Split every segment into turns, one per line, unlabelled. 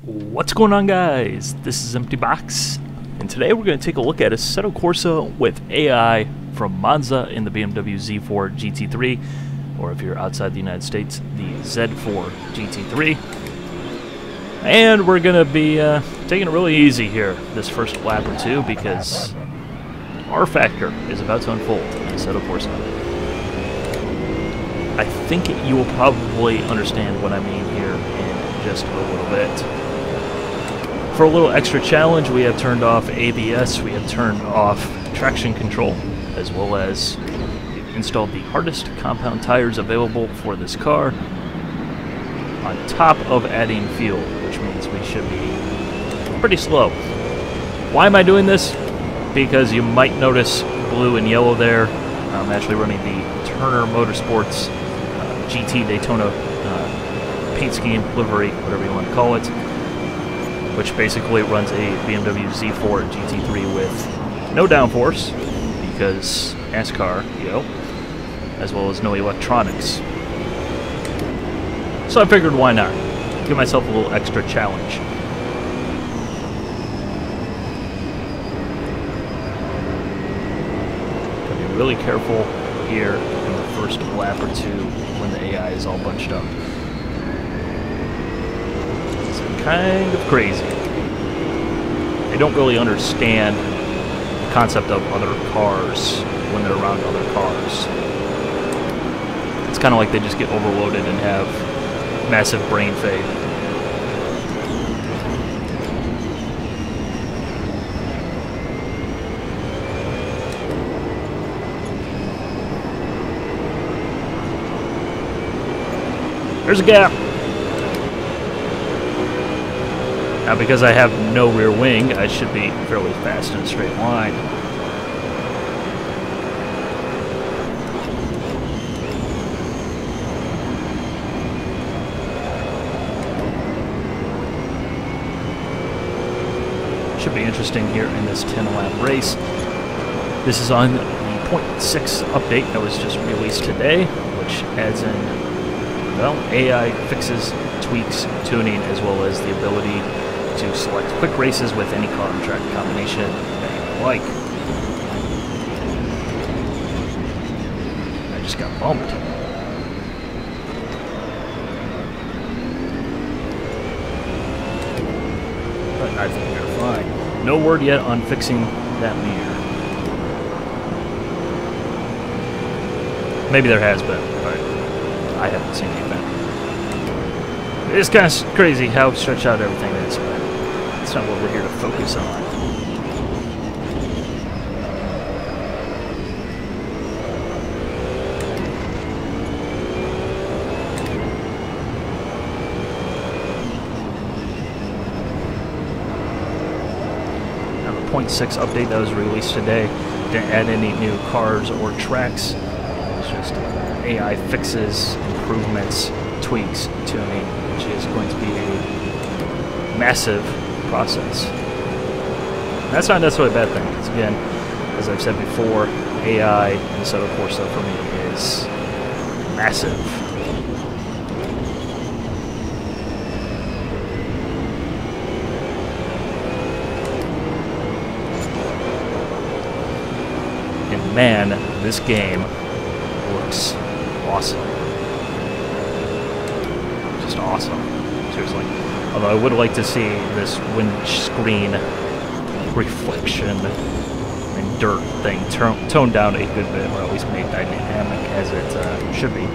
What's going on, guys? This is Empty Box, and today we're going to take a look at Assetto Corsa with AI from Monza in the BMW Z4 GT3, or if you're outside the United States, the Z4 GT3. And we're going to be taking it really easy here this first lap or two because R factor is about to unfold in Assetto Corsa. I think you will probably understand what I mean here in just a little bit. For a little extra challenge, we have turned off ABS, we have turned off traction control, as well as installed the hardest compound tires available for this car, on top of adding fuel, which means we should be pretty slow. Why am I doing this? Because you might notice blue and yellow there. I'm actually running the Turner Motorsports GT Daytona paint scheme, livery, whatever you want to call it, which basically runs a BMW Z4 GT3 with no downforce, because NASCAR, as well as no electronics. So I figured, why not? Give myself a little extra challenge. Gotta be really careful here in the first lap or two when the AI is all bunched up. Kind of crazy. They don't really understand the concept of other cars when they're around other cars. It's kind of like they just get overloaded and have massive brain fade. There's a gap. Now, because I have no rear wing, I should be fairly fast in a straight line. Should be interesting here in this 10-lap race. This is on the 0.6 update that was just released today, which adds in, well, AI fixes, tweaks, tuning, as well as the ability to select quick races with any car and track combination that you like. I just got bumped. But I think we're fine. No word yet on fixing that mirror. Maybe there has been, but I haven't seen anything. It's kind of crazy how stretched out everything is, but it's not what we're here to focus on. Now, the 0.6 update that was released today didn't add any new cars or tracks. It's just AI fixes, improvements, tweaks, tuning, which is going to be a massive process. That's not necessarily a bad thing, because again, as I've said before, AI in Assetto Corsa for me is massive. And man, this game looks awesome. Just awesome. Seriously. Although I would like to see this windscreen reflection and dirt thing toned down a good bit, or at least made dynamic as it should be.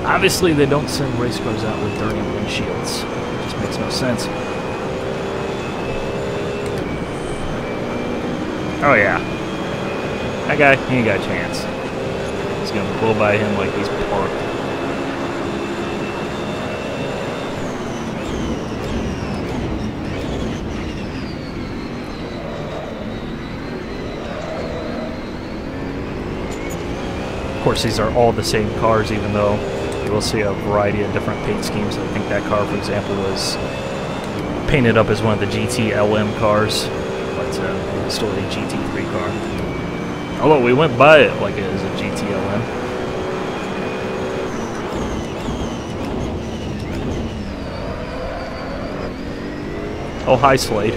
Obviously, they don't send race cars out with dirty windshields. It just makes no sense. Oh yeah. That guy, he ain't got a chance. He's gonna blow by him like he's parked. Of course, these are all the same cars, even though you will see a variety of different paint schemes. I think that car, for example, was painted up as one of the GT LM cars, but it's still a GT3 car. Although we went by it like it is a GT LM. Oh, hi, Slade.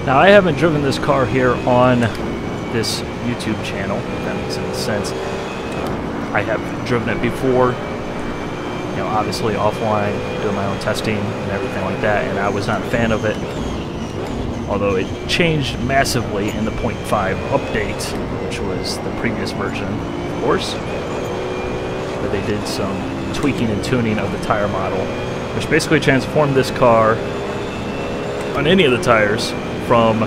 Now, I haven't driven this car here on this YouTube channel, if that makes any sense. I have driven it before, you know, obviously offline, doing my own testing and everything like that, and I was not a fan of it. Although it changed massively in the 0.5 update, which was the previous version, of course, where they did some tweaking and tuning of the tire model, which basically transformed this car on any of the tires from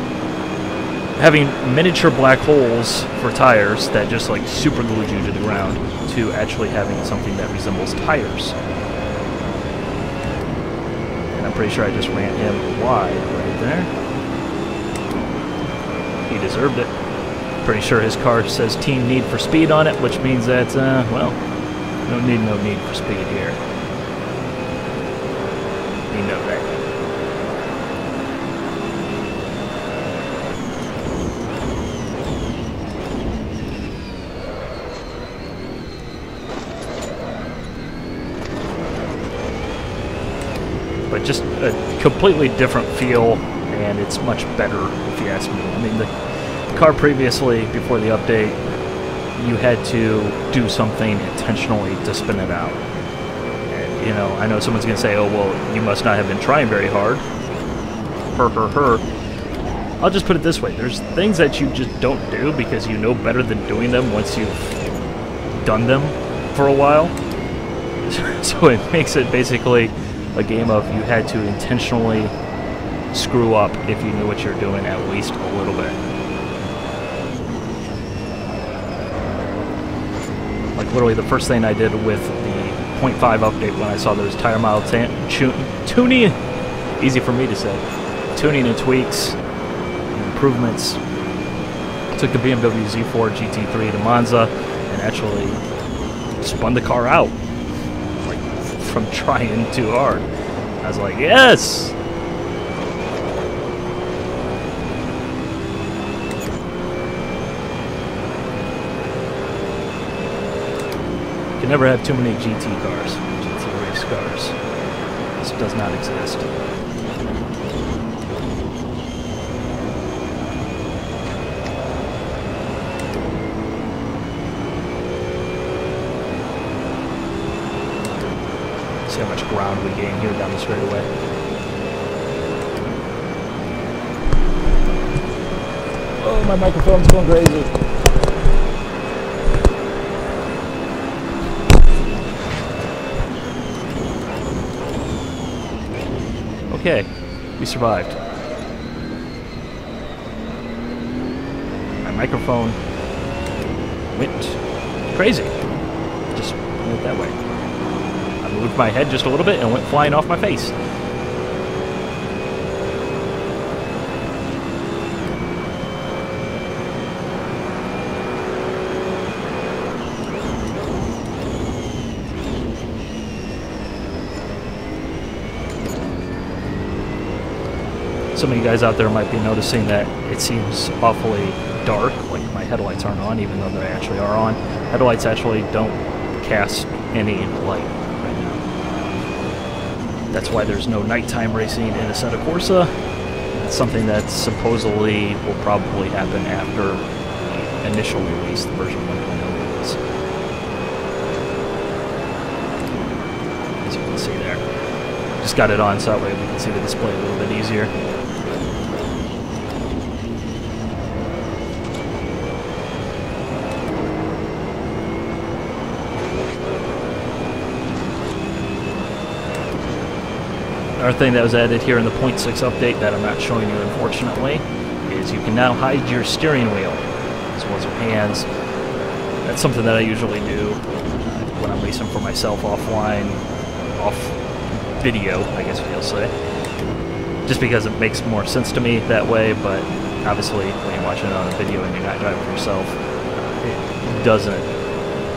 having miniature black holes for tires that just like super glued you to the ground to actually having something that resembles tires. And I'm pretty sure I just ran him wide right there. He deserved it. Pretty sure his car says Team Need for Speed on it, which means that, well, no need for speed here. You know that. But just a completely different feel, and it's much better if you ask me. I mean, the car previously, before the update, you had to do something intentionally to spin it out. And, you know, I know someone's going to say, oh, well, you must not have been trying very hard. I'll just put it this way. There's things that you just don't do because you know better than doing them once you've done them for a while. So it makes it basically a game of you had to intentionally screw up if you knew what you're doing at least a little bit. Like literally the first thing I did with the 0.5 update when I saw those tire model tuning, easy for me to say, tuning and tweaks and improvements. Took the BMW Z4 GT3 to Monza and actually spun the car out. From trying too hard. I was like, yes! You can never have too many GT cars, GT race cars. This does not exist. See how much ground we gain here down the straightaway. Oh, my microphone's going crazy. Okay, we survived. My microphone went crazy. Just went that way. Moved my head just a little bit and went flying off my face. Some of you guys out there might be noticing that it seems awfully dark, like my headlights aren't on, even though they actually are on. Headlights actually don't cast any light. That's why there's no nighttime racing in Assetto Corsa. It's something that supposedly will probably happen after the initial release, the version 1.0 release. As you can see there. Just got it on so that way we can see the display a little bit easier. Another thing that was added here in the 0.6 update that I'm not showing you, unfortunately, is you can now hide your steering wheel as well as your hands. That's something that I usually do when I'm racing for myself offline, off video, I guess you'll say. Just because it makes more sense to me that way, but obviously when you're watching it on a video and you're not driving for yourself, it doesn't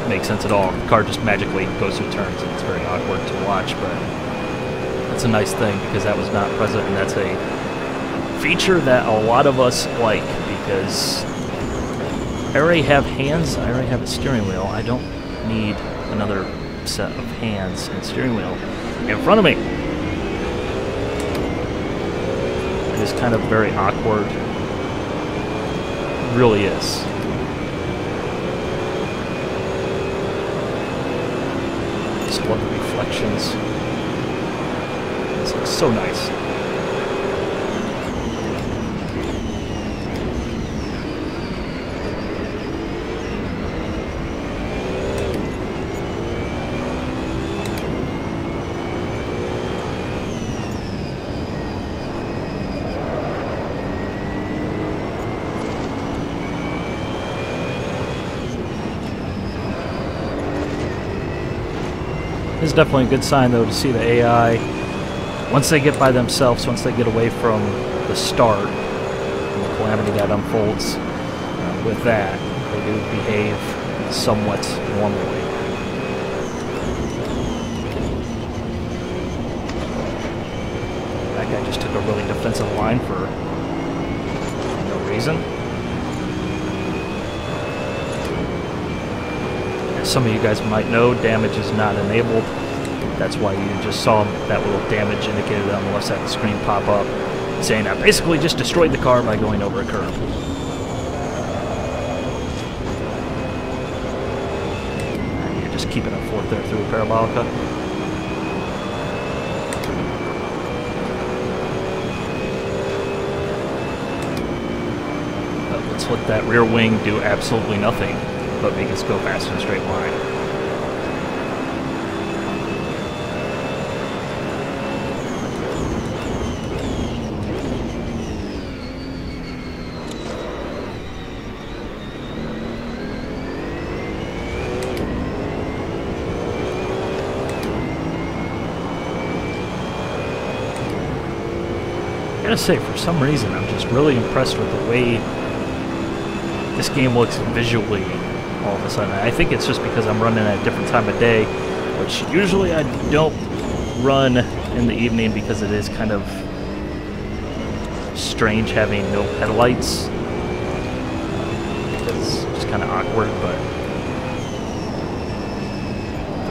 make sense at all. The car just magically goes through turns, and it's very awkward to watch, but that's a nice thing because that was not present, and that's a feature that a lot of us like because I already have hands, I already have a steering wheel. I don't need another set of hands and steering wheel in front of me. It is kind of very awkward. It really is. Just love the reflections. This looks so nice. It's definitely a good sign, though, to see the AI, once they get by themselves, once they get away from the start, and the calamity that unfolds with that, they do behave somewhat normally. That guy just took a really defensive line for no reason. Some of you guys might know damage is not enabled. That's why you just saw that little damage indicated on the left side of the screen pop up saying I basically just destroyed the car by going over a curb. And you're just keeping a fourth there through a parabolica. But let's let that rear wing do absolutely nothing but make us go fast in a straight line. I gotta say, for some reason, I'm just really impressed with the way this game looks visually all of a sudden. I think it's just because I'm running at a different time of day, which usually I don't run in the evening because it is kind of strange having no headlights. It's just kind of awkward, but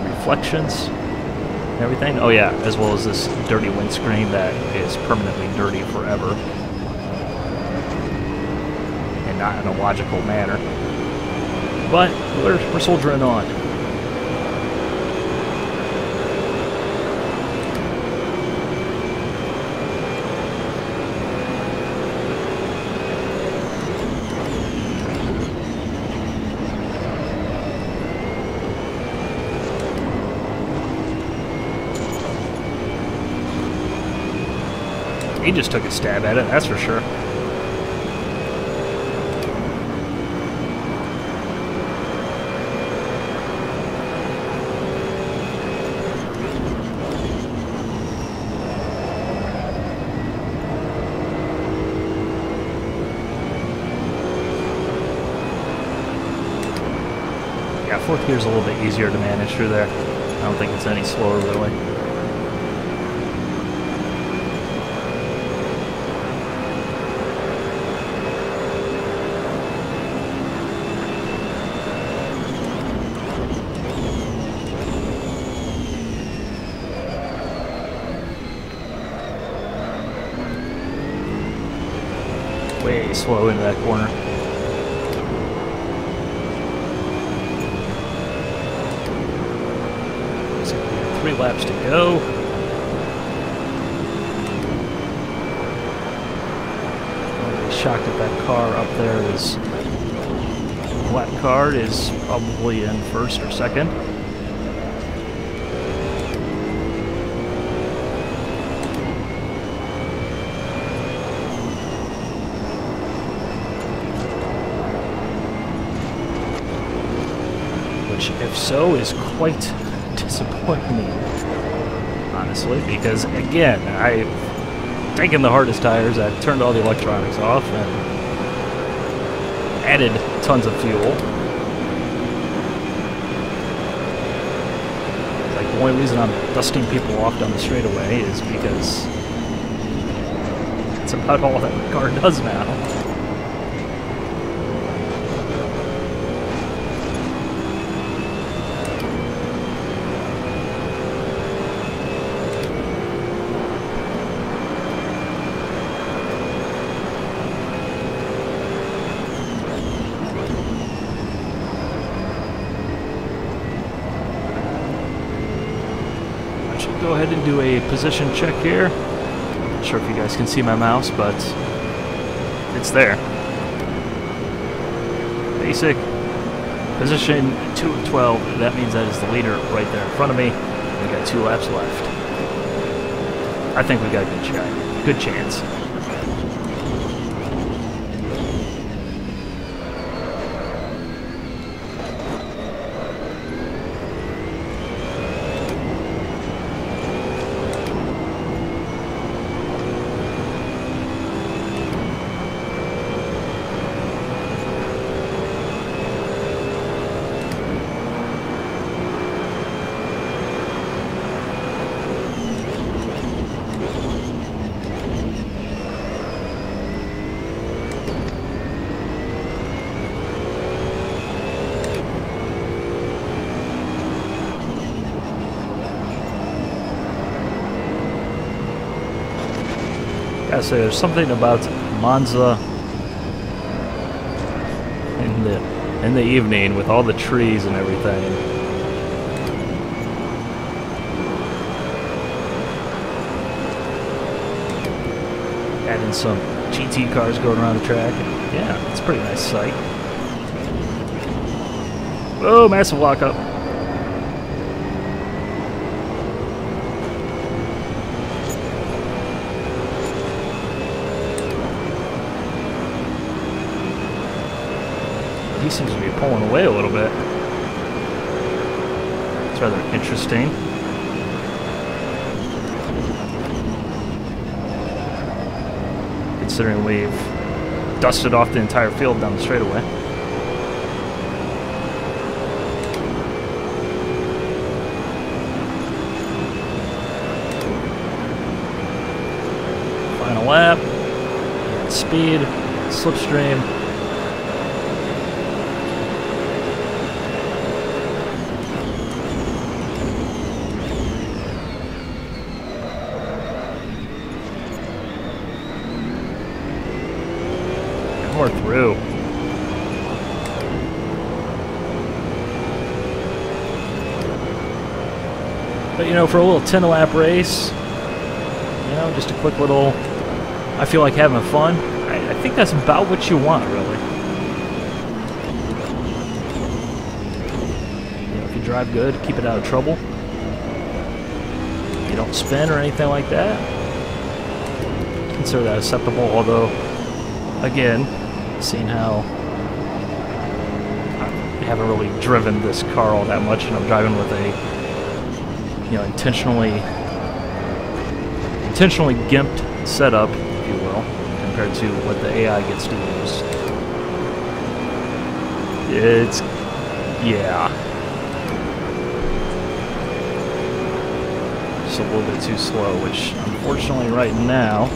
the reflections and everything. Oh yeah, as well as this dirty windscreen that is permanently dirty forever and not in a logical manner. But we're soldiering on. He just took a stab at it, that's for sure. Yeah, fourth gear's a little bit easier to manage through there. I don't think it's any slower, really. Way slow into that corner. 3 laps to go. I'm shocked that that car up there is black card is probably in first or second. Which, if so, is quite disappointing, honestly, because again, I've taken the hardest tires, I've turned all the electronics off, and added tons of fuel. only reason I'm dusting people off down the straightaway is because it's about all that the car does now. Go ahead and do a position check here. Not sure if you guys can see my mouse, but it's there. Basic position 2 of 12. That means that is the leader right there in front of me. We got 2 laps left. I think we got a good chance. Gotta say, there's something about Monza in the evening with all the trees and everything. Adding some GT cars going around the track. Yeah, it's a pretty nice sight. Oh, massive lockup. He seems to be pulling away a little bit. It's rather interesting. Considering we've dusted off the entire field down the straightaway. Final lap. Speed, slipstream. More through. But you know, for a little 10-lap race, you know, just a quick little, I feel like having fun. I think that's about what you want, really. You know, if you drive good, keep it out of trouble. You don't spin or anything like that. Consider that acceptable, although, again, seeing how I haven't really driven this car all that much, and I'm driving with a, you know, intentionally gimped setup, if you will, compared to what the AI gets to use. It's, yeah, just a little bit too slow, which unfortunately right now,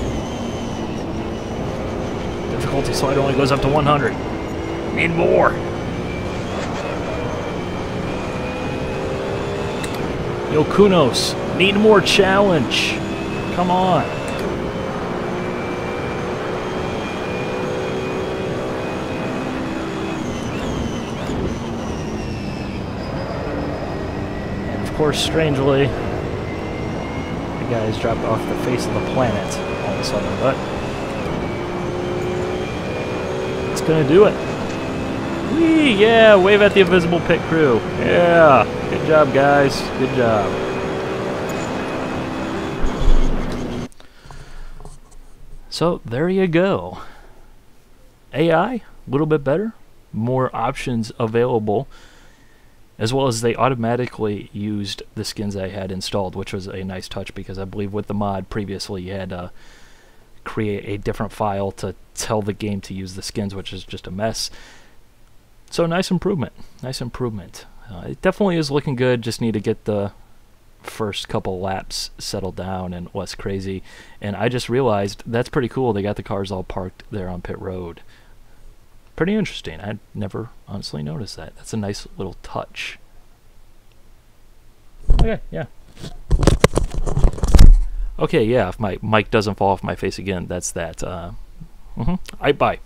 difficulty slide only goes up to 100. Need more. Yo, Kunos, need more challenge. Come on. And of course, strangely, the guys dropped off the face of the planet all of a sudden, but gonna do it. Whee! Yeah, wave at the invisible pit crew. Yeah, good job, guys. Good job. So there you go. AI, a little bit better, more options available, as well as they automatically used the skins I had installed, which was a nice touch because I believe with the mod previously you had to create a different file to tell the game to use the skins, which is just a mess. So nice improvement. Nice improvement. It definitely is looking good. Just need to get the first couple laps settled down and was crazy. And I just realized that's pretty cool. They got the cars all parked there on pit road. Pretty interesting. I'd never honestly noticed that. That's a nice little touch. Okay, yeah. Okay, yeah, if my mic doesn't fall off my face again, that's that. Bye.